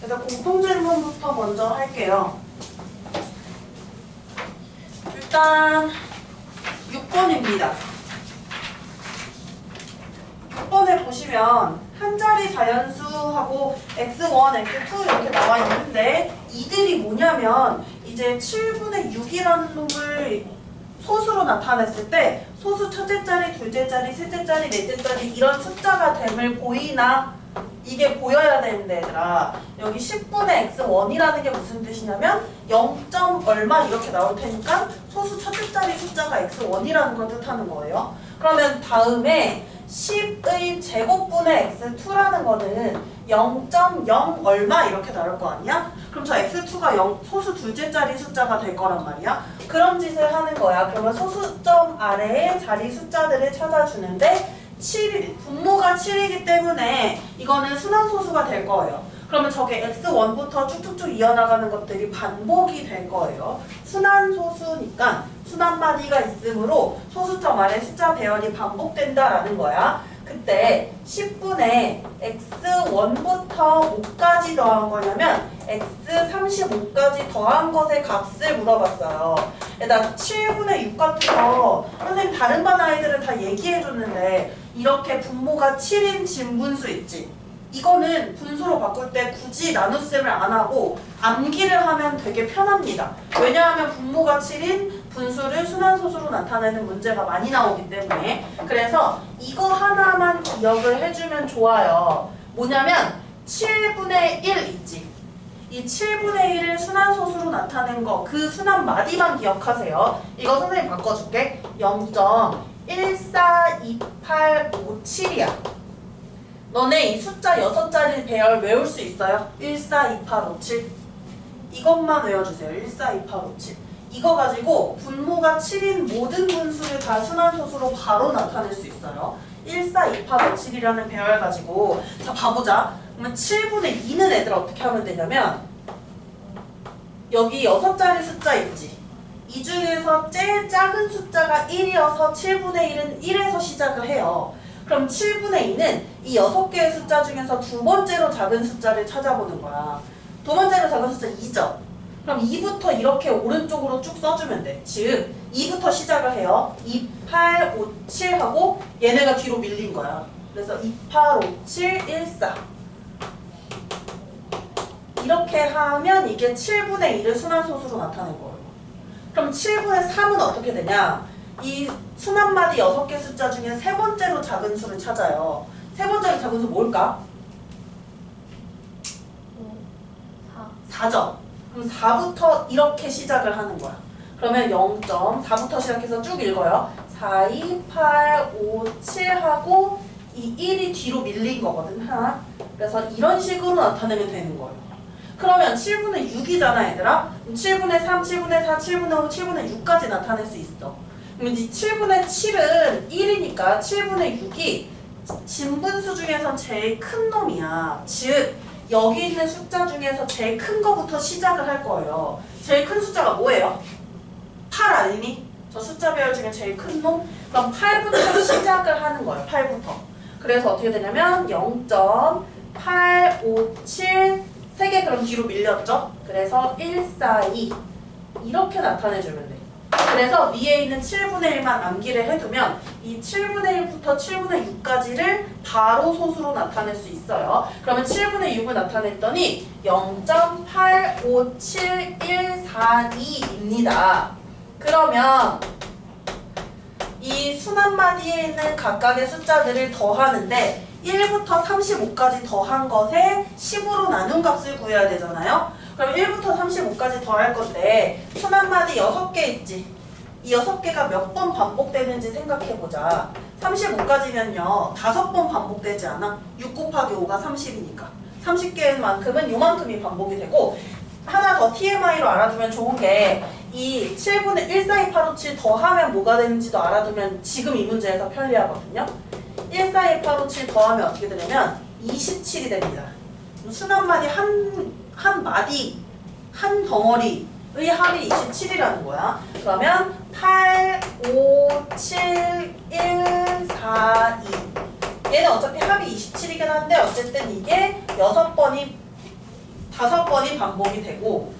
그래서 공통질문부터 먼저 할게요. 일단 6번입니다. 6번에 보시면 한 자리 자연수하고 x1, x2 이렇게 나와 있는데 이들이 뭐냐면 이제 7분의 6이라는 놈을 소수로 나타냈을 때 소수 첫째 자리, 둘째 자리, 셋째 자리, 넷째 자리 이런 숫자가 됨을 보이나? 이게 보여야 되는데 얘들아 여기 10분의 x1이라는 게 무슨 뜻이냐면 0. 얼마 이렇게 나올 테니까 소수 첫째 자리 숫자가 x1이라는 걸 뜻하는 거예요. 그러면 다음에 10의 제곱분의 x2라는 거는 0.0 얼마 이렇게 나올 거 아니야? 그럼 저 x2가 소수 둘째 자리 숫자가 될 거란 말이야. 그런 짓을 하는 거야. 그러면 소수점 아래에 자리 숫자들을 찾아주는데 7, 분모가 7이기 때문에 이거는 순환소수가 될 거예요. 그러면 저게 x1부터 쭉쭉쭉 이어나가는 것들이 반복이 될 거예요. 순환소수니까 순환마디가 있으므로 소수점 아래 숫자 배열이 반복된다라는 거야. 그때 10분의 x1부터 5까지 더한 거냐면 x35까지 더한 것의 값을 물어봤어요. 나 7분의 6 같은 거 선생님 다른 반 아이들은 다 얘기해줬는데 이렇게 분모가 7인 진분수 있지? 이거는 분수로 바꿀 때 굳이 나눗셈을 안 하고 암기를 하면 되게 편합니다. 왜냐하면 분모가 7인 분수를 순환소수로 나타내는 문제가 많이 나오기 때문에. 그래서 이거 하나만 기억을 해주면 좋아요. 뭐냐면 7분의 1 있지? 이 7분의 1을 순환소수로 나타낸 거, 그 순환 마디만 기억하세요. 이거 선생님 바꿔줄게. 0.142857이야. 너네 이 숫자 6자리 배열 외울 수 있어요? 142857. 이것만 외워주세요. 142857. 이거 가지고 분모가 7인 모든 분수를 다 순환소수로 바로 나타낼 수 있어요. 142857이라는 배열 가지고. 자, 봐보자. 그러면 7분의 2는 애들 어떻게 하면 되냐면 여기 6자리 숫자 있지? 이 중에서 제일 작은 숫자가 1이어서 7분의 1은 1에서 시작을 해요. 그럼 7분의 2는 이 6개의 숫자 중에서 두 번째로 작은 숫자를 찾아보는 거야. 두 번째로 작은 숫자 2죠? 그럼 2부터 이렇게 오른쪽으로 쭉 써주면 돼. 즉 2부터 시작을 해요. 2857 하고 얘네가 뒤로 밀린 거야. 그래서 285714 이렇게 하면 이게 7분의 1을 순환소수로 나타낸 거예요. 그럼 7분의 3은 어떻게 되냐? 이 순환마디 6개 숫자 중에 세 번째로 작은 수를 찾아요. 세 번째로 작은 수 뭘까? 4죠. 그럼 4부터 이렇게 시작을 하는 거야. 그러면 0.4부터 시작해서 쭉 읽어요. 4, 2, 8, 5, 7 하고 이 1이 뒤로 밀린 거거든. 하나. 그래서 이런 식으로 나타내면 되는 거예요. 그러면 7분의 6이잖아 얘들아. 7분의 3, 7분의 4, 7분의 5, 7분의 6까지 나타낼 수 있어. 그럼 이제 7분의 7은 1이니까 7분의 6이 진분수 중에서 제일 큰 놈이야. 즉 여기 있는 숫자 중에서 제일 큰 거부터 시작을 할 거예요. 제일 큰 숫자가 뭐예요? 8 아니니? 저 숫자 배열 중에 제일 큰 놈? 그럼 8부터 시작을 하는 거예요. 8부터. 그래서 어떻게 되냐면 0.857 3개 그럼 뒤로 밀렸죠? 그래서 142 이렇게 나타내주면 돼. 그래서 위에 있는 7분의 1만 암기를 해두면 이 7분의 1부터 7분의 6까지를 바로 소수로 나타낼 수 있어요. 그러면 7분의 6을 나타냈더니 0.857142입니다. 그러면 이 순환마디에 있는 각각의 숫자들을 더하는데 1부터 35까지 더한 것에 10으로 나눈 값을 구해야 되잖아요. 그럼 1부터 35까지 더할 건데 순환마디 6개 있지? 이 6개가 몇 번 반복되는지 생각해보자. 35까지면요 5번 반복되지 않아? 6 곱하기 5가 30이니까 30개만큼은 요만큼이 반복이 되고, 하나 더 TMI로 알아두면 좋은 게 이 7분의 14287 더하면 뭐가 되는지도 알아두면 지금 이 문제에서 편리하거든요. 14287 더하면 어떻게 되냐면 27이 됩니다. 순환마디 한 마디, 한 덩어리의 합이 27이라는 거야. 그러면 8, 5, 7, 1, 4, 2. 얘는 어차피 합이 27이긴 한데 어쨌든 이게 6번이 5번이 반복이 되고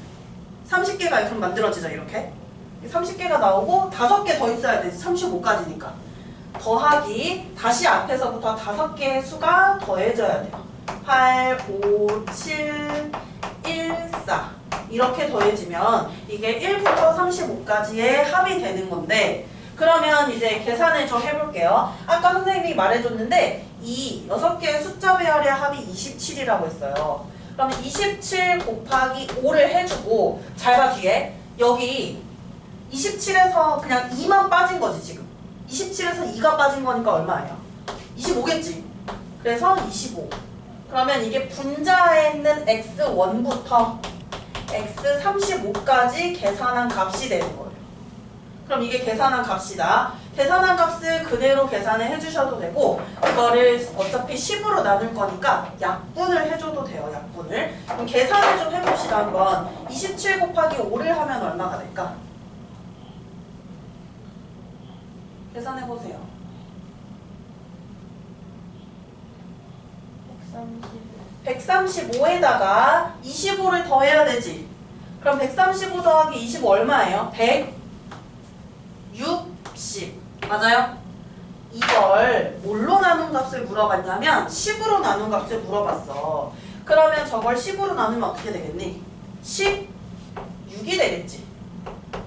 30개가 이렇게 만들어지죠. 이렇게 30개가 나오고 5개 더 있어야 되지. 35까지니까 더하기 다시 앞에서부터 5개의 수가 더해져야 돼요. 8, 5, 7, 1, 4 이렇게 더해지면 이게 1부터 35까지의 합이 되는 건데, 그러면 이제 계산을 좀 해볼게요. 아까 선생님이 말해줬는데 이 6개의 숫자 배열의 합이 27이라고 했어요. 그러면 27 곱하기 5를 해주고, 잘 봐 뒤에 여기 27에서 그냥 2만 빠진 거지. 지금 27에서 2가 빠진 거니까 얼마예요? 25겠지. 그래서 25. 그러면 이게 분자에 있는 x1부터 x35까지 계산한 값이 되는 거예요. 그럼 이게 계산한 값이다. 계산한 값을 그대로 계산을 해주셔도 되고, 이거를 어차피 10으로 나눌 거니까 약분을 해줘도 돼요. 약분을. 그럼 계산을 좀 해봅시다. 한번 27 곱하기 5를 하면 얼마가 될까? 계산해보세요. 135에다가 25를 더해야 되지. 그럼 135 더하기 25 얼마예요? 160. 맞아요? 이걸 뭘로 나눈 값을 물어봤냐면 10으로 나눈 값을 물어봤어. 그러면 저걸 10으로 나누면 어떻게 되겠니? 16이 되겠지.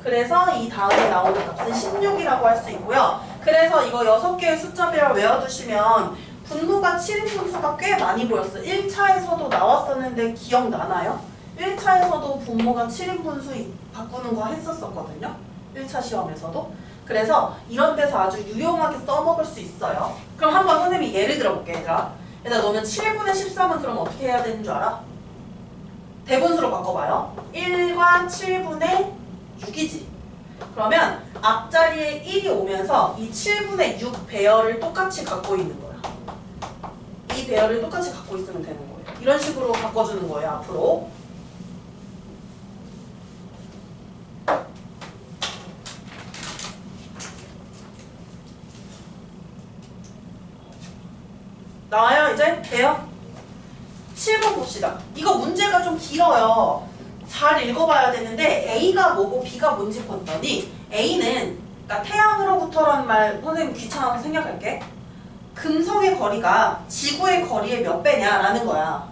그래서 이 다음에 나오는 값은 16이라고 할 수 있고요. 그래서 이거 6개의 숫자 배열 외워두시면 분모가 7인 분수가 꽤 많이 보였어. 1차에서도 나왔었는데 기억나나요? 1차에서도 분모가 7인 분수 바꾸는 거 했었거든요. 1차 시험에서도. 그래서 이런 데서 아주 유용하게 써먹을 수 있어요. 그럼 한번 선생님이 예를 들어볼게. 얘들아 너는 7분의 13은 그럼 어떻게 해야 되는 줄 알아? 대분수로 바꿔봐요. 1과 7분의 6이지. 그러면 앞자리에 1이 오면서 이 7분의 6 배열을 똑같이 갖고 있는 거야. 이 배열을 똑같이 갖고 있으면 되는 거예요. 이런 식으로 바꿔주는 거예요. 앞으로. 나와요? 이제? 돼요? 7번 봅시다. 이거 문제가 좀 길어요. 잘 읽어봐야 되는데 A가 뭐고 B가 뭔지 봤더니 A는, 그러니까 태양으로부터라는 말 선생님 귀찮아서 생략할게. 금성의 거리가 지구의 거리의 몇 배냐라는 거야.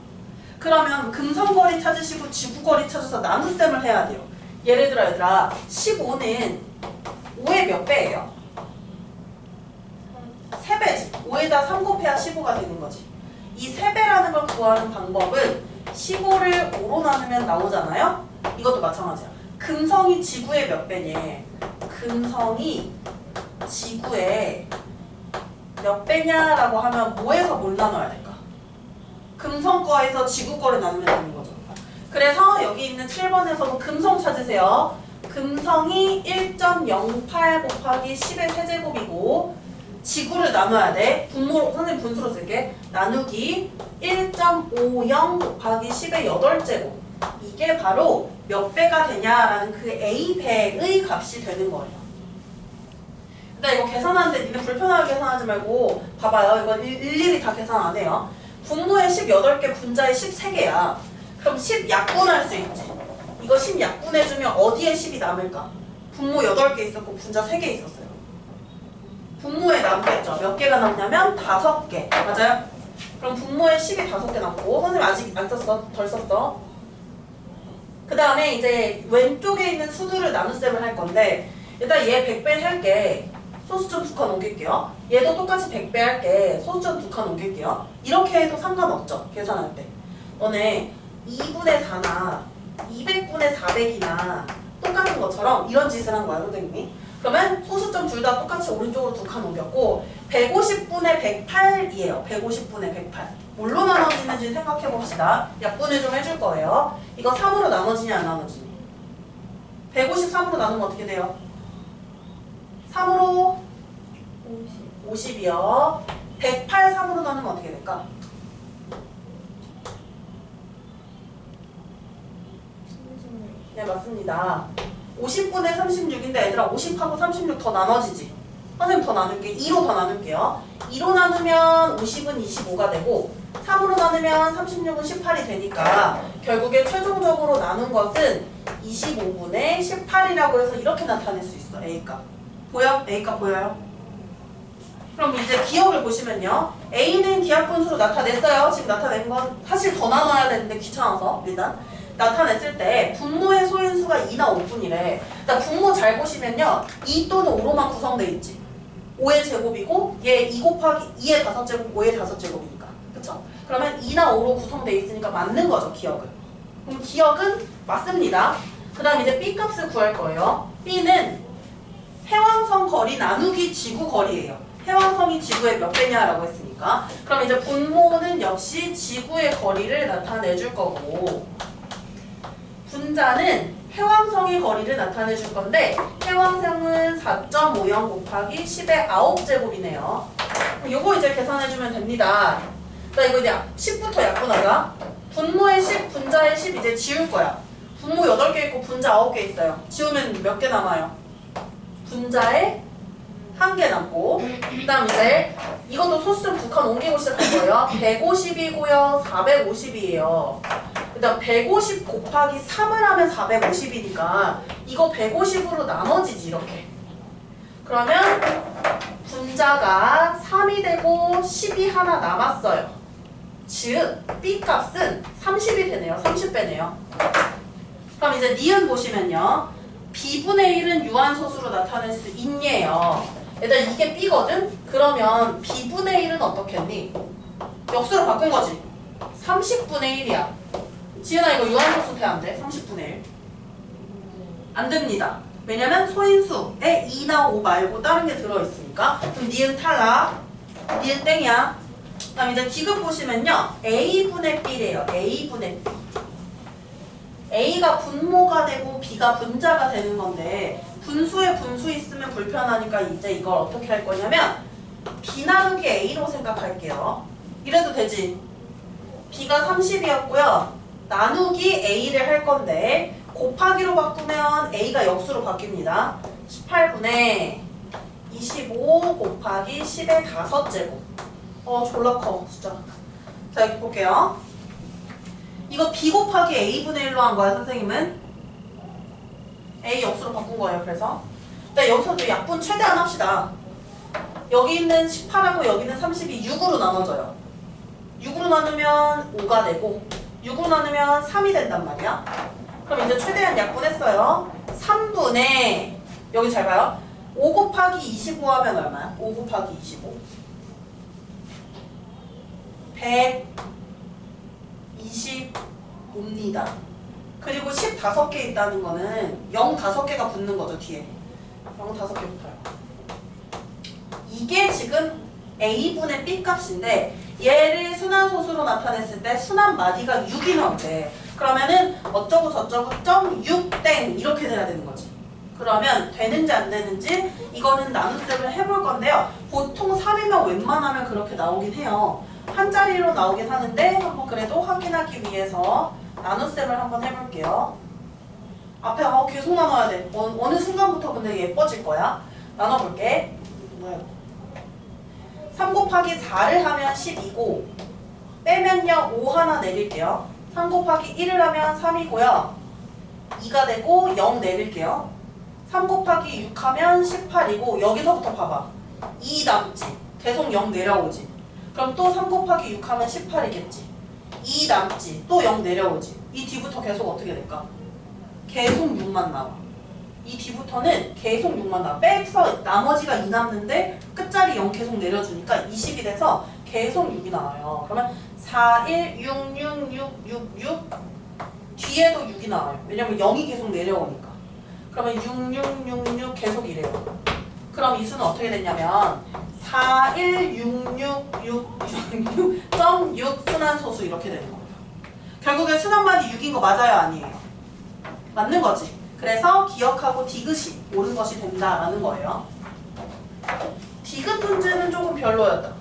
그러면 금성 거리 찾으시고 지구 거리 찾아서 나눗셈을 해야 돼요. 예를 들어 얘들아 15는 5의 몇 배예요? 3배지. 5에다 3 곱해야 15가 되는 거지. 이 3배라는 걸 구하는 방법은 15를 5로 나누면 나오잖아요? 이것도 마찬가지야. 금성이 지구의 몇 배니? 금성이 지구의 몇 배냐라고 하면 뭐에서 뭘 나눠야 될까? 금성 거에서 지구 거를 나누면 되는 거죠. 그래서 여기 있는 7번에서도 금성 찾으세요. 금성이 1.08 곱하기 10의 세제곱이고 지구를 나눠야 돼. 분모로, 선생님 분수로 쓸게. 나누기 1.50 곱하기 10의 8제곱. 이게 바로 몇 배가 되냐라는 그 A배의 값이 되는 거예요. 근데 이거 계산하는데 니네 불편하게 계산하지 말고 봐봐요. 이거 일일이 다 계산 안 해요. 분모에 18개, 분자에 13개야. 그럼 10 약분할 수 있지. 이거 10 약분해주면 어디에 10이 남을까? 분모 8개 있었고 분자 3개 있었어요. 분모에 남겠죠. 몇 개가 남냐면 5개. 맞아요? 그럼 분모에 10이 5개 남고, 선생님 아직 안 썼어? 덜 썼어? 그 다음에 이제 왼쪽에 있는 수들을 나눗셈을 할 건데, 일단 얘 100배 할게. 소수점 2칸 옮길게요. 얘도 똑같이 100배 할게. 소수점 2칸 옮길게요. 이렇게 해도 상관없죠. 계산할 때. 너네 2분의 4나 200분의 400이나 똑같은 것처럼 이런 짓을 한 거야, 선생님이. 그러면 소수점 둘 다 똑같이 오른쪽으로 2칸 옮겼고 150분의 108이에요. 150분의 108. 뭘로 나눠지는지 생각해 봅시다. 약분을 좀 해줄 거예요. 이거 3으로 나눠지냐 안 나눠지니? 153으로 나누면 어떻게 돼요? 3으로 50이요. 108 3으로 나누면 어떻게 될까? 네, 맞습니다. 50분의 36인데 얘들아 50하고 36 더 나눠지지? 선생님 더 나눌게. 2로 더 나눌게요. 2로 나누면 50은 25가 되고 3으로 나누면 36은 18이 되니까 결국에 최종적으로 나눈 것은 25분의 18이라고 해서 이렇게 나타낼 수 있어. A값. 보여? A값 보여요? 그럼 이제 기억을 보시면요. A는 기하분수로 나타냈어요. 지금 나타낸 건 사실 더 나눠야 되는데 귀찮아서 일단 나타냈을 때 분모의 소인수가 2나 5분이래. 자, 분모 잘 보시면요. 2 또는 5로만 구성돼 있지. 5의 제곱이고 얘 2 곱하기 2의 5제곱 5의 5제곱이니까. 그쵸? 그러면 2나 5로 구성돼 있으니까 맞는 거죠. 기억은. 그럼 기억은 맞습니다. 그 다음 이제 B값을 구할 거예요. B는 해왕성 거리 나누기 지구 거리예요. 해왕성이 지구의 몇 배냐라고 했으니까. 그럼 이제 분모는 역시 지구의 거리를 나타내 줄 거고 분자는 해왕성의 거리를 나타내 줄 건데 해왕성은 4.50 곱하기 10의 9제곱이네요. 요거 이제 계산해 주면 됩니다. 자, 이거 이제 10부터 약분하자. 분모의 10, 분자의 10 이제 지울 거야. 분모 8개 있고 분자 9개 있어요. 지우면 몇 개 남아요? 분자에 1개 남고 그 다음 이제 이것도 소수점 2칸 옮기고 시작할 거예요. 150이고요 450이에요. 일단 150 곱하기 3을 하면 450이니까 이거 150으로 나눠지지 이렇게. 그러면 분자가 3이 되고 10이 하나 남았어요. 즉 B값은 30이 되네요. 30배네요. 그럼 이제 니은 보시면요. B분의 1은 유한소수로 나타낼 수 있네요. 일단 이게 B거든? 그러면 B분의 1은 어떻겠니? 역수로 바꾼 거지. 30분의 1이야. 지은아 이거 유한소수 돼 안 돼? 30분의 1. 안 됩니다. 왜냐면 소인수에 2나 5 말고 다른 게 들어있으니까. 그럼 니은 탈락. 니은 땡이야. 그 다음 이제 디귿 보시면요. A분의 B래요. A분의 B. A가 분모가 되고 B가 분자가 되는 건데 분수에 분수 있으면 불편하니까 이제 이걸 어떻게 할 거냐면 B 나누기 A로 생각할게요. 이래도 되지. B가 30이었고요. 나누기 A를 할 건데 곱하기로 바꾸면 A가 역수로 바뀝니다. 18분의 25 곱하기 10의 5제곱. 졸라 커 진짜. 자 여기 볼게요. 이거 B 곱하기 A분의 1로 한 거야 선생님은. A 역수로 바꾼 거예요. 그래서 자, 여기서도 약분 최대한 합시다. 여기 있는 18하고 여기는 30이 6으로 나눠져요. 6으로 나누면 5가 되고 6으로 나누면 3이 된단 말이야. 그럼 이제 최대한 약분했어요. 3분의 여기 잘 봐요. 5 곱하기 25 하면 얼마야? 5 곱하기 25 125입니다. 그리고 15개 있다는 거는 0 5개가 붙는 거죠. 뒤에 0 5개 붙어요. 이게 지금 A분의 B값인데 얘를 순환소수로 나타냈을 때 순환마디가 6이 나오대. 그러면은 어쩌고 저쩌고 .6땡 이렇게 돼야 되는 거지. 그러면 되는지 안 되는지 이거는 나눗셈을 해볼 건데요. 보통 3이면 웬만하면 그렇게 나오긴 해요. 한 자리로 나오긴 하는데 한번 그래도 확인하기 위해서 나눗셈을 한번 해볼게요. 앞에 계속 나눠야 돼. 어느 순간부터 근데 예뻐질 거야. 나눠볼게. 뭐야? 3 곱하기 4를 하면 10이고 빼면요 5 하나 내릴게요. 3 곱하기 1을 하면 3이고요. 2가 되고 0 내릴게요. 3 곱하기 6 하면 18이고 여기서부터 봐봐. 2 남지. 계속 0 내려오지. 그럼 또 3 곱하기 6 하면 18이겠지. 2 남지. 또 0 내려오지. 이 뒤부터 계속 어떻게 될까? 계속 6만 나와. 이 뒤부터는 계속 6만 나와. 빼서 나머지가 2 남는데 끝자리 0 계속 내려주니까 20이 돼서 계속 6이 나와요. 그러면 4, 1, 6, 6, 6, 6, 6 뒤에도 6이 나와요. 왜냐면 0이 계속 내려오니까. 그러면 6, 6, 6, 6 계속 이래요. 그럼 이 수는 어떻게 됐냐면 4, 1, 6, 6, 6, 6, 6, 6 순환소수 이렇게 되는 거예요. 결국에 순환만이 6인 거 맞아요? 아니에요? 맞는 거지. 그래서 기억하고 디귿이 옳은 것이 된다라는 거예요. 디귿 문제는 조금 별로였다.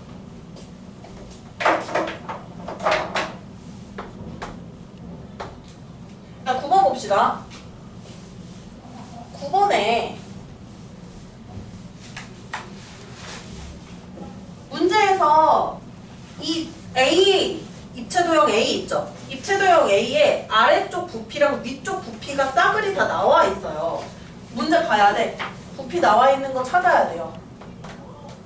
자, 9번 봅시다. 9번에 이 A 입체도형 A 있죠? 입체도형 A의 아래쪽 부피랑 위쪽 부피가 싸그리 다 나와 있어요. 문제 봐야 돼. 부피 나와 있는 거 찾아야 돼요.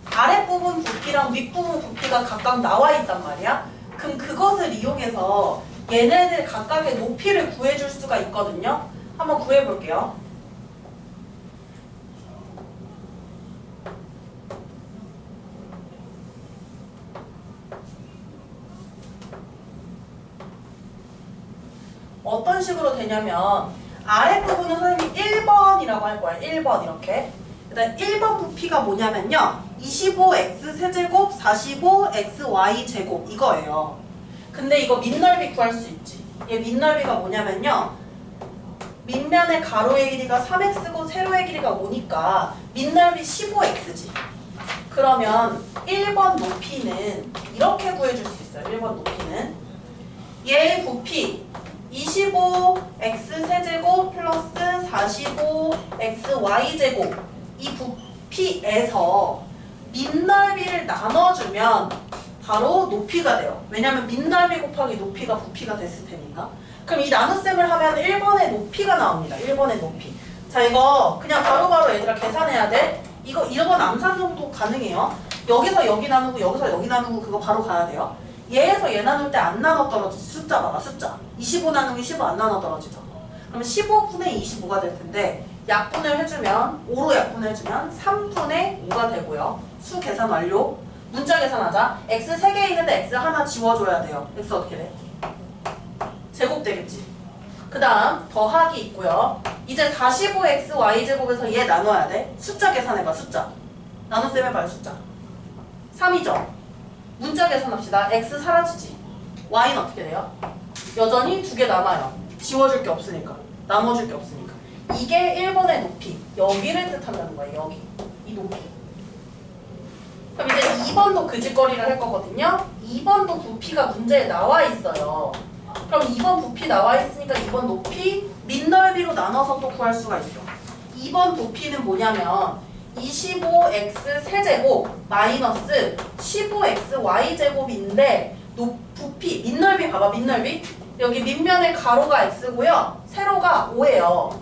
아랫부분 부피랑 윗부분 부피가 각각 나와 있단 말이야. 그럼 그것을 이용해서 얘네들 각각의 높이를 구해줄 수가 있거든요. 한번 구해볼게요. 어떤 식으로 되냐면 아랫부분은 선생님이 1번이라고 할 거야. 1번 이렇게. 일단 1번 부피가 뭐냐면요. 25x 세제곱 45xy 제곱 이거예요. 근데 이거 밑넓이 구할 수 있지. 얘 밑넓이가 뭐냐면요. 밑면의 가로의 길이가 3x고 세로의 길이가 5니까 밑넓이 15x지. 그러면 1번 높이는 이렇게 구해줄 수 있어요. 1번 높이는 얘의 부피 25x 세제곱 플러스 45xy 제곱 이 부피에서 밑넓이를 나눠주면 바로 높이가 돼요. 왜냐면 밑넓이 곱하기 높이가 부피가 됐을 테니까. 그럼 이 나눗셈을 하면 1번의 높이가 나옵니다. 1번의 높이. 자, 이거 그냥 바로바로 얘들아 계산해야 돼. 이런 건 암산 정도 가능해요. 여기서 여기 나누고 여기서 여기 나누고 그거 바로 가야 돼요. 얘에서 얘 나눌 때 안 나눠 떨어지지. 숫자 봐봐, 숫자. 25 나누기 15 안 나눠 떨어지죠. 그러면 15분의 25가 될 텐데 약분을 해주면 5로 약분을 해주면 3분의 5가 되고요. 수 계산 완료. 문자 계산하자. x 3개 있는데 x 하나 지워줘야 돼요. x 어떻게 돼? 제곱 되겠지. 그 다음 더하기 있고요. 이제 45xy 제곱에서 얘 나눠야 돼. 숫자 계산해봐. 숫자. 나눗셈 해봐요. 숫자. 3이죠. 문자 계산합시다. x 사라지지. y는 어떻게 돼요? 여전히 2개 남아요. 지워줄 게 없으니까. 나눠줄 게 없으니까. 이게 1번의 높이. 여기를 뜻한다는 거예요. 여기. 이 높이. 그럼 이제 2번도 그 짓거리를 할 거거든요. 2번도 부피가 문제에 나와 있어요. 그럼 2번 부피 나와 있으니까 2번 높이 밑넓이로 나눠서 또 구할 수가 있어. 2번 부피는 뭐냐면 25x 세제곱 마이너스 15xy 제곱인데 부피 밑넓이 봐봐. 밑넓이 여기 밑면의 가로가 x고요. 세로가 5예요.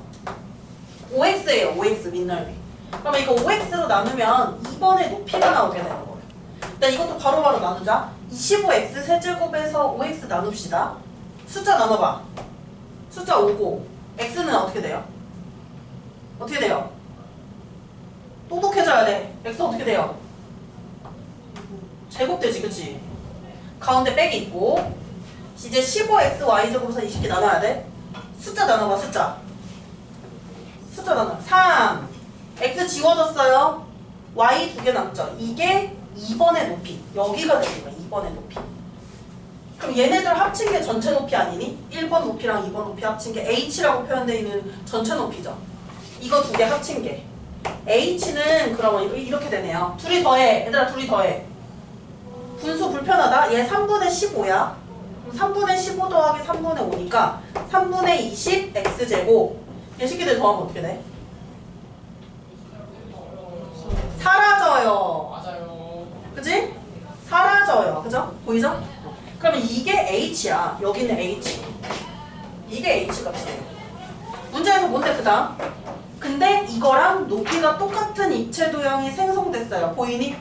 5x예요. 5x 밑넓이. 그러면 이거 5x로 나누면 2번의 높이가 나오게 되는 거예요. 일단 이것도 바로바로 나누자. 25x 세제곱에서 5x 나눕시다. 숫자 나눠봐. 숫자 5고 x는 어떻게 돼요? 어떻게 돼요? 똑똑해져야 돼. x 어떻게 돼요? 제곱되지, 그치? 가운데 빽이 있고 이제 15xy 제곱에서 20개 나눠야 돼. 숫자 나눠봐. 숫자 나눠. 3 x 지워졌어요. y 2개 남죠. 이게 2번의 높이. 여기가 되는 거야. 2번의 높이. 그럼 얘네들 합친 게 전체 높이 아니니? 1번 높이랑 2번 높이 합친 게 h라고 표현되어 있는 전체 높이죠. 이거 2개 합친 게 h는 그러면 이렇게 되네요. 둘이 더해. 얘들아 둘이 더해. 분수 불편하다. 얘 3분의 15야. 그럼 3분의 15 더하기 3분의 5니까 3분의 20 x제곱. 얘 식기들 더하면 어떻게 돼? 사라져요. 맞아요. 그치? 사라져요. 그죠? 보이죠? 그러면 이게 h야. 여기는 h. 이게 h 값이에요. 문제에서 뭔데 그 다음? 근데 이거랑 높이가 똑같은 입체 도형이 생성됐어요. 보이니?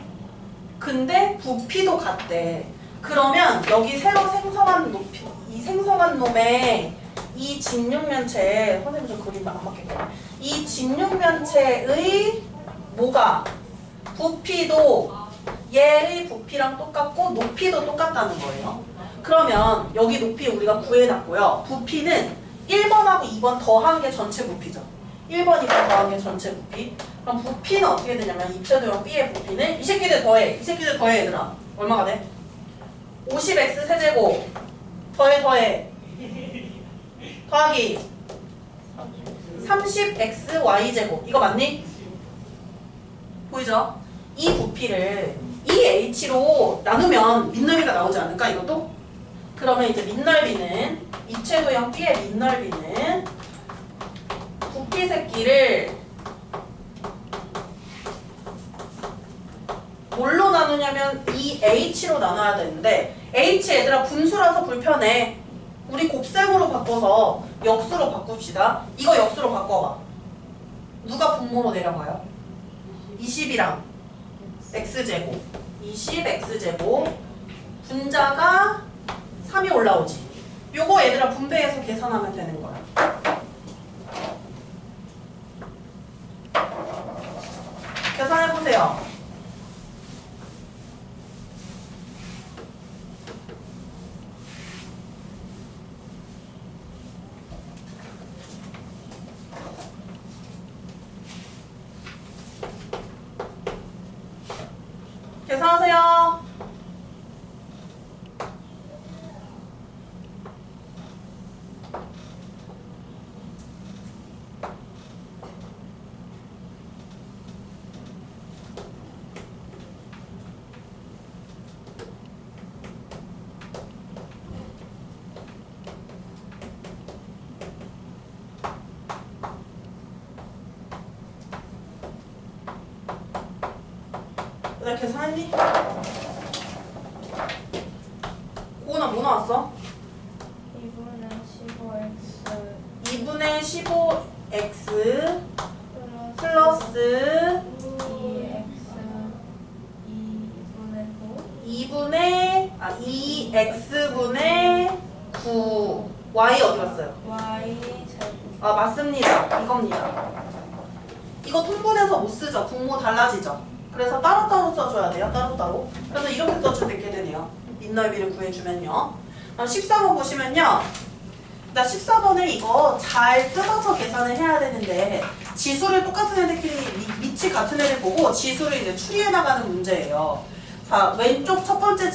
근데 부피도 같대. 그러면 여기 새로 생성한 높이, 이 생성한 놈의 이 직육면체, 선생님 저 그림 안 맞겠다. 이 직육면체의 뭐가? 부피도 얘의 부피랑 똑같고 높이도 똑같다는 거예요. 그러면 여기 높이 우리가 구해놨고요. 부피는 1번하고 2번 더한 게 전체 부피죠. 1번, 2번 더한 게 전체 부피. 그럼 부피는 어떻게 되냐면 입체도형 B의 부피는 이 새끼들 더해. 이 새끼들 더해 얘들아. 얼마가 돼? 50x 세제곱 더해 더하기 30xy 제곱. 이거 맞니? 보이죠? 이 부피를 이 h로 나누면 밑넓이가 나오지 않을까 이것도? 그러면 이제 밑넓이는 입체도형 B의 밑넓이는 부피 새끼를 뭘로 나누냐면 이 h로 나눠야 되는데 h 얘들아 분수라서 불편해. 우리 곱셈으로 바꿔서 역수로 바꿉시다. 이거 역수로 바꿔봐. 누가 분모로 내려가요? 20이랑 x제곱 20x제곱 분자가 3이 올라오지. 요거 얘들아 분배해서 계산하면 되는 거야. 계산해보세요. 계산하세요. 나 계산했니? 고은아 뭐 나왔어? 2분의 15x 플러스 2x분의 9 y 어디 갔어요? 아 맞습니다. 이겁니다. 이거 통분해서 못 쓰죠. 분모 달라지죠. 그래서 따로따로 써줘야 돼요. 따로따로. 그래서 이렇게 써주면 되게 되네요. 밑넓이를 구해주면요. 14번 보시면요. 나 14번에 이거 잘 뜯어서 계산을 해야 되는데 지수를 똑같은 애들끼리 밑이 같은 애를 보고 지수를 이제 추리해 나가는 문제예요. 자, 왼쪽 첫 번째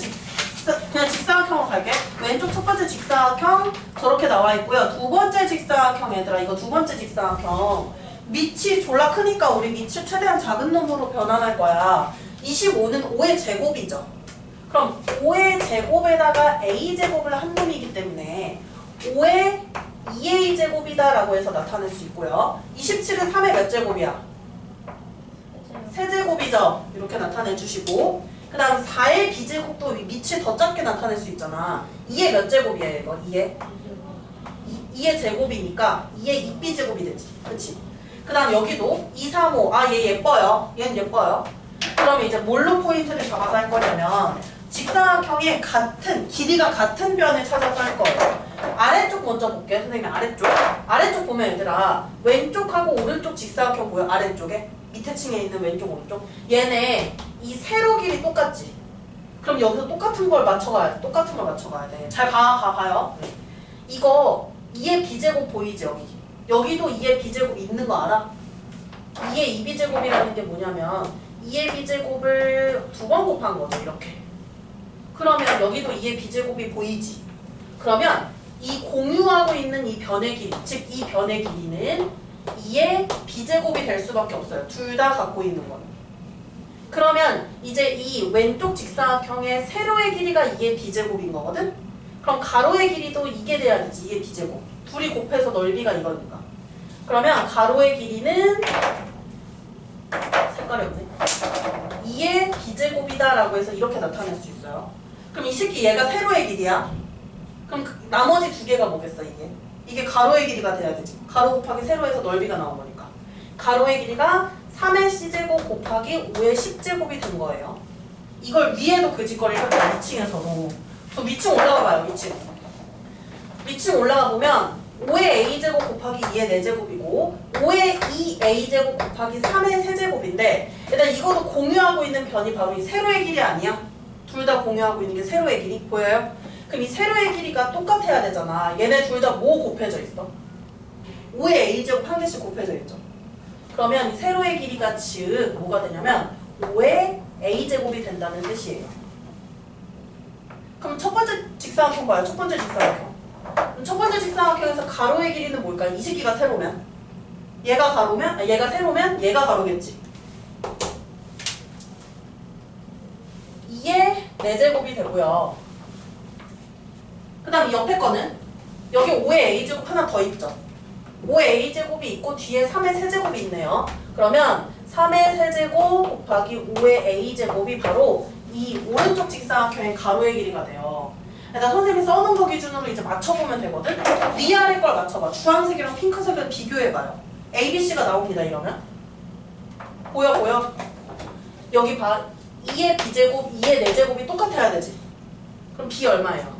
그냥 직사각형으로 갈게. 왼쪽 첫 번째 직사각형 저렇게 나와 있고요. 두 번째 직사각형 얘들아 이거 두 번째 직사각형 밑이 졸라 크니까 우리 밑이 최대한 작은 놈으로 변환할 거야. 25는 5의 제곱이죠. 그럼 5의 제곱에다가 a제곱을 한 놈이기 때문에 5의 2a 제곱이다 라고 해서 나타낼 수 있고요. 27은 3의 몇 제곱이야? 세제곱이죠. 이렇게 나타내 주시고 그 다음 4의 b제곱도 밑이 더 작게 나타낼 수 있잖아. 2의 몇 제곱이에요 이거? 2의 제곱이니까 2의 2b제곱이 되지. 그치? 그 다음 여기도 2, 3, 5. 아, 얘 예뻐요. 얘는 예뻐요. 그럼 이제 뭘로 포인트를 잡아서 할 거냐면 직사각형의 길이가 같은 변을 찾아서 할 거예요. 아래쪽 먼저 볼게요. 선생님 아래쪽. 아래쪽 보면 얘들아 왼쪽하고 오른쪽 직사각형 보여? 아래쪽에? 밑에 층에 있는 왼쪽 오른쪽. 얘네 이 세로 길이 똑같지? 그럼 여기서 똑같은 걸 맞춰가야 돼. 똑같은 걸 맞춰가야 돼. 잘 봐요. 이거 2의 b제곱 보이지 여기? 여기도 2의 b제곱이 있는 거 알아? 2의 2b제곱이라는 게 뭐냐면 2의 b제곱을 두 번 곱한 거죠. 이렇게. 그러면 여기도 2의 b제곱이 보이지? 그러면 이 공유하고 있는 이 변의 길이, 즉 이 변의 길이는 2의 b제곱이 될 수밖에 없어요. 둘 다 갖고 있는 거는. 그러면 이제 이 왼쪽 직사각형의 세로의 길이가 2의 b제곱인 거거든? 그럼 가로의 길이도 이게 돼야 되지. 2의 b제곱. 둘이 곱해서 넓이가 이거니까. 그러면 가로의 길이는 색깔이 없네. 2의 b제곱이다 라고 해서 이렇게 나타낼 수 있어요. 그럼 이 새끼 얘가 세로의 길이야. 그럼 나머지 두 개가 뭐겠어 이게? 이게 가로의 길이가 돼야 되지. 가로 곱하기 세로에서 넓이가 나온 거니까. 가로의 길이가 3의 c제곱 곱하기 5의 10제곱이 된 거예요. 이걸 위에도 그 짓거리를 할 거야. 2층에서도. 또 위층 올라가 봐요. 위층 올라가 보면 5의 a제곱 곱하기 2의 4제곱이고 5의 2a제곱 곱하기 3의 세제곱인데 일단 이것도 공유하고 있는 변이 바로 이 세로의 길이 아니야? 둘 다 공유하고 있는 게 세로의 길이 보여요? 그럼 이 세로의 길이가 똑같아야 되잖아. 얘네 둘 다 뭐 곱해져 있어? 5의 a제곱 한 개씩 곱해져 있죠. 그러면 이 세로의 길이가 즉 뭐가 되냐면 5의 a제곱이 된다는 뜻이에요. 그럼 첫 번째 직사각형 봐요. 첫 번째 직사각형. 그럼 첫 번째 직사각형에서 가로의 길이는 뭘까요? 이 새끼가 세로면? 얘가 가로면? 얘가 세로면 얘가 가로겠지. 2의 4제곱이 되고요. 그 다음 옆에 거는 여기 5의 a제곱 하나 더 있죠. 5의 a제곱이 있고 뒤에 3의 세제곱이 있네요. 그러면 3의 세제곱 곱하기 5의 a제곱이 바로 이 오른쪽 직사각형의 가로의 길이가 돼요. 일단 선생님이 써놓은 거 기준으로 이제 맞춰보면 되거든? 위아래 걸 맞춰봐. 주황색이랑 핑크색을 비교해봐요. A, B, C가 나옵니다, 이러면. 보여? 여기 봐. 2의 B제곱, 2의 4제곱이 똑같아야 되지. 그럼 B 얼마예요?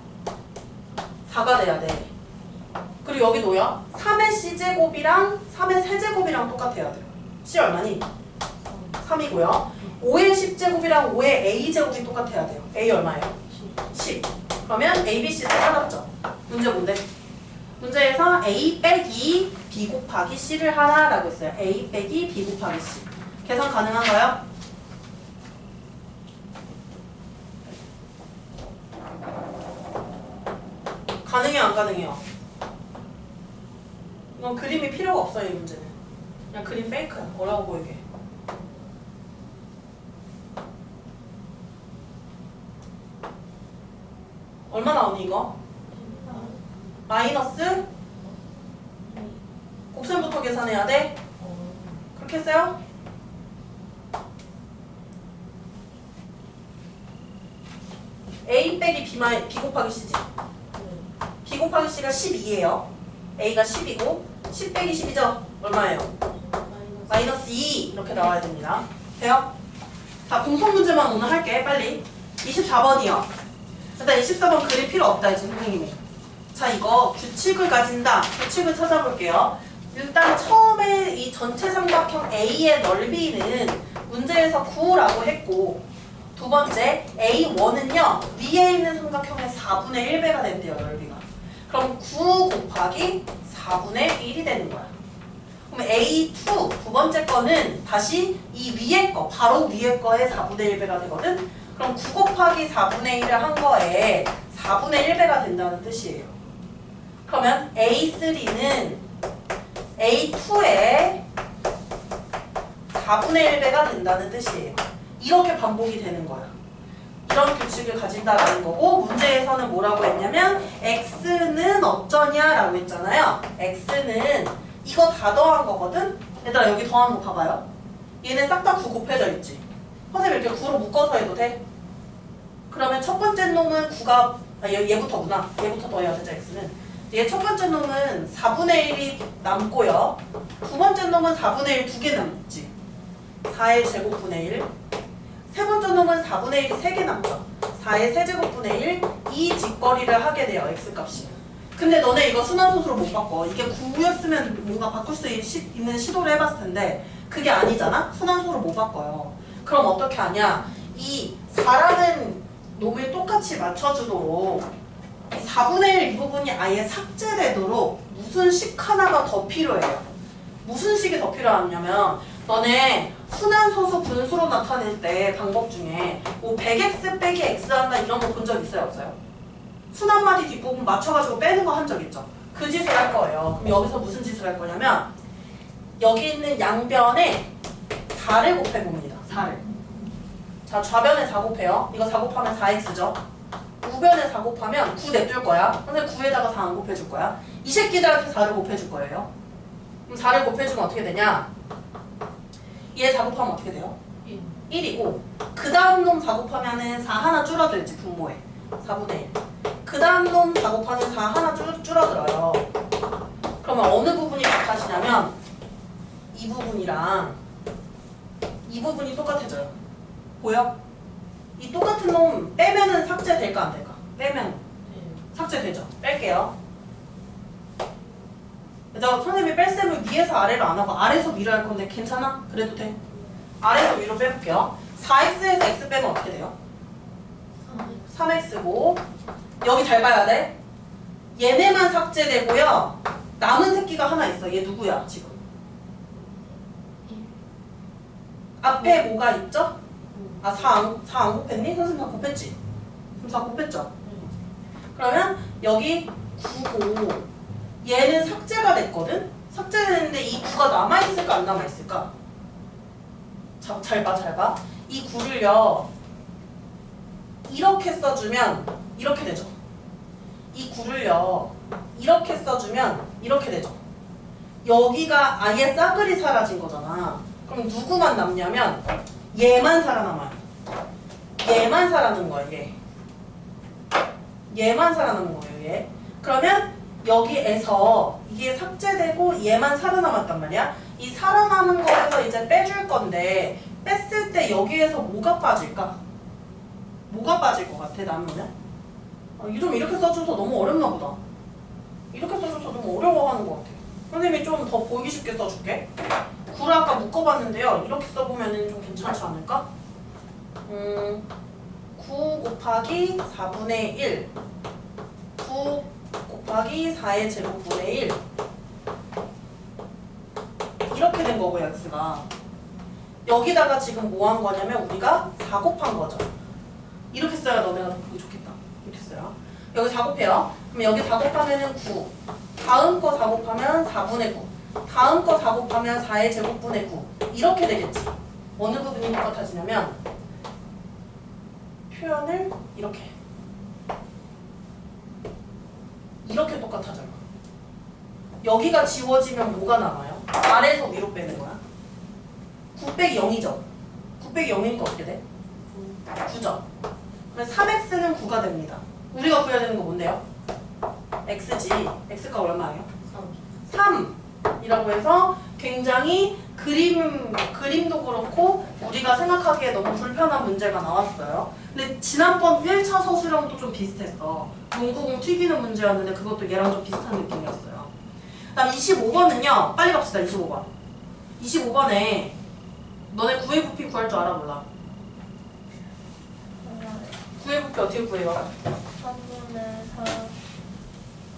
4가 돼야 돼. 그리고 여기 뭐야? 3의 C제곱이랑 3의 세제곱이랑 똑같아야 돼요. C 얼마니? 3이고요. 5의 10제곱이랑 5의 A제곱이 똑같아야 돼요. A 얼마예요? 10. 그러면 A, B, C를 찾았죠. 문제 뭔데? 문제에서 A 빼기 B 곱하기 C를 하라라고 했어요. A 빼기 B 곱하기 C. 계산 가능한가요? 가능해요, 안 가능해요? 이건 그림이 필요가 없어요, 이 문제는. 그냥 그림 페이크야. 어려워 보이게. 얼마 나오니 이거? 마이너스? 곱셈부터 계산해야 돼? 그렇게 했어요? A 빼기 B 곱하기 C지? B 곱하기 C가 12예요. A가 10이고 10 빼기 10이죠? 얼마예요? 마이너스 2 이렇게 나와야 됩니다. 돼요? 자, 공통 문제만 오늘 할게. 빨리. 24번이요. 일단 24번 그릴 필요 없다 했지 선생님이. 자, 이거 규칙을 가진다. 규칙을 찾아볼게요. 일단 처음에 이 전체 삼각형 A의 넓이는 문제에서 9라고 했고, 두 번째 A1은요 위에 있는 삼각형의 4분의 1배가 된대요, 넓이가. 그럼 9 곱하기 4분의 1이 되는 거야. 그럼 A2 두 번째 거는 다시 이 위에 거, 바로 위에 거의 4분의 1배가 되거든. 그럼 9 곱하기 4분의 1을 한 거에 4분의 1배가 된다는 뜻이에요. 그러면 A3는 A2에 4분의 1배가 된다는 뜻이에요. 이렇게 반복이 되는 거야. 이런 규칙을 가진다라는 거고, 문제에서는 뭐라고 했냐면 x는 어쩌냐라고 했잖아요. x는 이거 다 더한 거거든? 얘들아, 여기 더한 거 봐봐요. 얘는 싹 다 9 곱해져 있지. 선생님 이렇게 9로 묶어서 해도 돼? 그러면 첫 번째 놈은 9가 얘부터구나. 얘부터 더해야 되죠, x는. 얘 첫 번째 놈은 4분의 1이 남고요. 두 번째 놈은 4분의 1 두 개 남지. 4의 제곱분의 1. 세 번째 놈은 4분의 1이 3개 남죠. 4의 세제곱분의 1. 이 직거리를 하게 돼요, x값이. 근데 너네 이거 순환소수로 못 바꿔. 이게 9였으면 뭔가 바꿀 수 있는 시도를 해봤을 텐데 그게 아니잖아? 순환소수로 못 바꿔요. 그럼 어떻게 하냐? 이 4라는 놈을 똑같이 맞춰주도록 4분의 1 이 부분이 아예 삭제되도록 무슨 식 하나가 더 필요해요. 무슨 식이 더 필요하냐면, 너네 순환소수 분수로 나타낼 때 방법 중에 뭐 100x 빼기 x 한다 이런 거 본 적 있어요, 없어요? 순환마디 뒷부분 맞춰가지고 빼는 거 한 적 있죠? 그 짓을 할 거예요. 그럼 여기서 무슨 짓을 할 거냐면, 여기 있는 양변에 4를 곱해봅니다. 4를. 자, 좌변에 4 곱해요. 이거 4 곱하면 4x죠? 우변에 4 곱하면 9 냅둘 거야. 선생님 9에다가 4 안 곱해줄 거야. 이 새끼들한테 4를 곱해줄 거예요. 그럼 4를 곱해주면 어떻게 되냐? 얘 4 곱하면 어떻게 돼요? 1이고, 그 다음 놈 4 곱하면은 4 하나 줄어들지, 분모에. 4분의 1. 그 다음 놈 4 곱하면 4 하나 줄어들어요. 그러면 어느 부분이 같아지냐면 이 부분이랑 이 부분이 똑같아져요. 보여? 이 똑같은 놈 빼면은 삭제될까 안 될까? 빼면 삭제되죠. 뺄게요. 나 선생님이 뺄셈을 위에서 아래로 안 하고 아래에서 위로 할 건데 괜찮아? 그래도 돼? 아래에서 위로 빼볼게요. 4x에서 x 빼면 어떻게 돼요? 3x고, 여기 잘 봐야 돼. 얘네만 삭제되고요. 남은 새끼가 하나 있어. 얘 누구야 지금? 앞에 뭐가 있죠? 아, 4 안 곱했니? 선생님 다 곱했지? 그럼 4 곱했죠? 그러면 여기 9고 얘는 삭제가 됐거든? 삭제됐는데 이 9가 남아있을까 안 남아있을까? 자, 잘 봐. 이 9를요 이렇게 써주면 이렇게 되죠. 이 9를요 이렇게 써주면 이렇게 되죠. 여기가 아예 싸그리 사라진 거잖아. 그럼 누구만 남냐면 얘만 살아남아요. 얘만 살아남는 거예요. 얘만 살아남는 거예요. 얘. 그러면 여기에서 이게 삭제되고 얘만 살아남았단 말이야. 이 살아남은 거에서 이제 빼줄 건데 뺐을 때 여기에서 뭐가 빠질까? 뭐가 빠질 것 같아 남으면? 좀 이렇게 써줘서 너무 어렵나 보다. 이렇게 써줘서 너무 어려워하는 것 같아. 선생님이 좀 더 보기 쉽게 써줄게. 9를 아까 묶어봤는데요. 이렇게 써보면 좀 괜찮지 않을까? 9 곱하기 4분의 1 9 곱하기 4의 제곱분의 1 이렇게 된 거고요. x가 여기다가 지금 뭐 한 거냐면 우리가 4 곱한 거죠. 이렇게 써야 너네가 더 보기 좋겠다. 이렇게 써요. 여기 4 곱해요. 그럼 여기 4 곱하면은 9 다음 거 4 곱하면 4분의 9 다음 거 4 곱하면 4의 제곱분의 9 이렇게 되겠지. 어느 부분이 똑같아지냐면 표현을 이렇게 똑같아져요. 여기가 지워지면 뭐가 남아요? 아래에서 위로 빼는 거야. 9 빼기 0이죠. 9 빼기 0이니까 어떻게 돼? 9죠. 그래서 3x는 9가 됩니다. 우리가 구해야 되는 거 뭔데요? x지. x가 얼마예요? 3이라고 해서 굉장히 그림도 그렇고 우리가 생각하기에 너무 불편한 문제가 나왔어요. 근데 지난번 1차 서술형도 좀 비슷했어. 농구공 튀기는 문제였는데 그것도 얘랑 좀 비슷한 느낌이었어요. 그다음 25번은요. 빨리 갑시다. 25번. 25번에 너네 구의 부피 구할 줄 알아 몰라? 구의 부피 어떻게 구해요? 3분의 4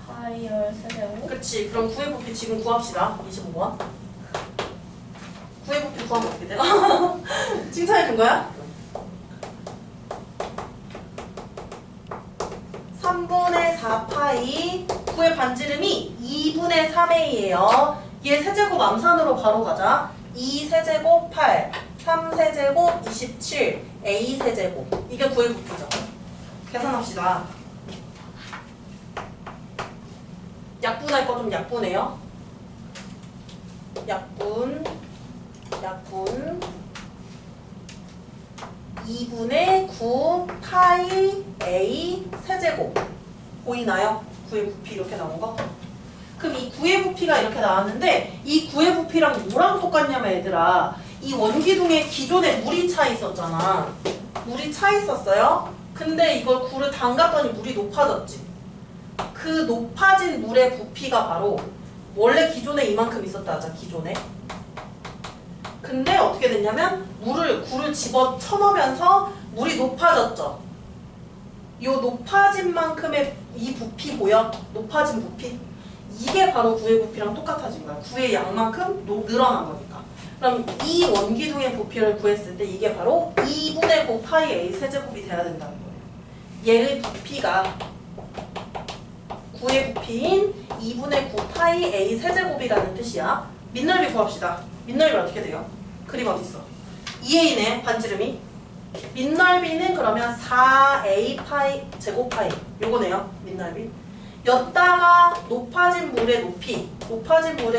파이 열 세제곱. 그치. 그럼 구의 부피 지금 구합시다. 25번. 구의 부피 구하면 어떻게 돼? 칭찬해 준 거야? 3분의 4파이 9의 반지름이 2분의 3a예요. 얘 세제곱 암산으로 바로 가자. 2 세제곱 8, 3 세제곱 27, a 세제곱. 이게 9의 부피죠. 계산합시다. 약분할 거 좀 약분해요. 약분 2분의 9 파이 a 세제곱 보이나요? 9의 부피 이렇게 나온 거? 그럼 이 9의 부피가 이렇게 나왔는데 이 9의 부피랑 뭐랑 똑같냐면 얘들아 이 원기둥에 기존에 물이 차 있었잖아. 물이 차 있었어요. 근데 이걸 9를 담갔더니 물이 높아졌지. 그 높아진 물의 부피가 바로 원래 기존에 이만큼 있었다 하자. 기존에. 근데 어떻게 됐냐면 9를 집어쳐넣으면서 물이 높아졌죠. 이 높아진 만큼의 이 부피 보여? 높아진 부피? 이게 바로 9의 부피랑 똑같아진 거야. 9의 양만큼 늘어난 거니까. 그럼 이 원기둥의 부피를 구했을 때 이게 바로 2분의 9 파이 a 세제곱이 돼야 된다는 거예요. 얘의 부피가 9의 부피인 2분의 9 파이 a 세제곱이라는 뜻이야. 민넓이 구합시다. 민넓이 어떻게 돼요? 그림 어딨어? 2a네 반지름이. 민넓이는 그러면 4a 파이 제곱 파이 요거네요. 민넓이. 였다가 높아진 물의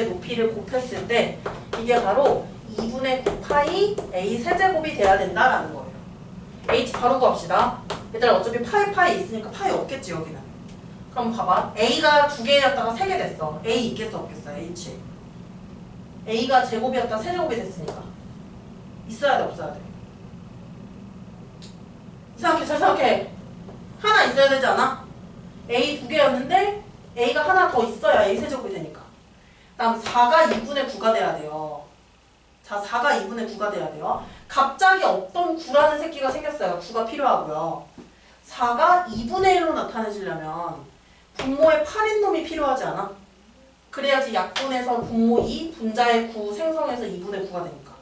높이를 곱했을 때 이게 바로 2분의 9 파이 a 세제곱이 돼야 된다라는 거예요. h 바로 구합시다. 얘들아 어차피 파이 있으니까 파이 없겠지 여기는. 그럼 봐봐. a가 2개였다가 3개 됐어. a 있겠어 없겠어? h. a가 제곱이었다가 세제곱이 됐으니까. 있어야 돼 없어야 돼? 생각해 잘 생각해. 하나 있어야 되지 않아? a 2개였는데 a가 하나 더 있어야 a 세제곱이 되니까. 다음 4가 2분의 9가 돼야 돼요. 자 4가 2분의 9가 돼야 돼요. 갑자기 없던 9라는 새끼가 생겼어요. 9가 필요하고요. 4가 2분의 1로 나타내시려면 분모에 8인 놈이 필요하지 않아? 그래야지 약분해서 분모 2, 분자의 9 생성해서 2분의 9가 되니까.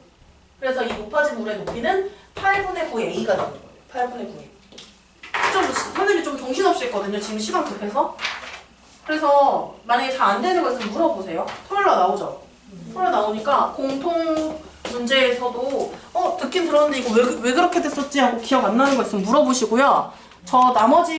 그래서 이 높아진 물의 높이는 8분의 9 a가 되는 거예요. 8분의 9 a. 선생님이 좀 정신없이 했거든요. 지금 시간 급해서. 그래서 만약에 잘 안 되는 거 있으면 물어보세요. 토요일 날 나오죠? 토요일 나오니까 공통 문제에서도 듣긴 들었는데 이거 왜 그렇게 됐었지 하고 기억 안 나는 거 있으면 물어보시고요. 저 나머지